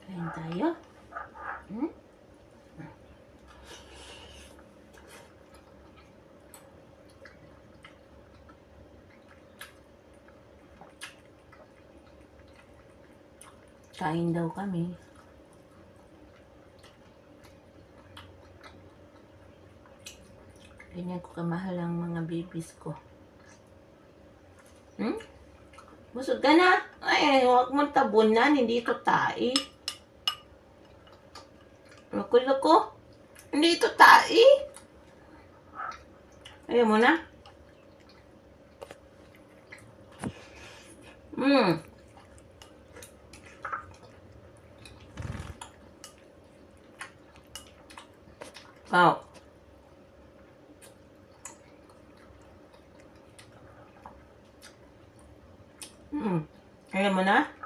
Kain tayo. Hmm? Kain daw kami. Ganyan ko kamahal ang mga babies ko. Busog ka na? Ay, huwag mong tabunan. Hindi ito tai. Loko-loko. Hindi ito tai. Ayaw mo na? Wow. Ayaw mo na?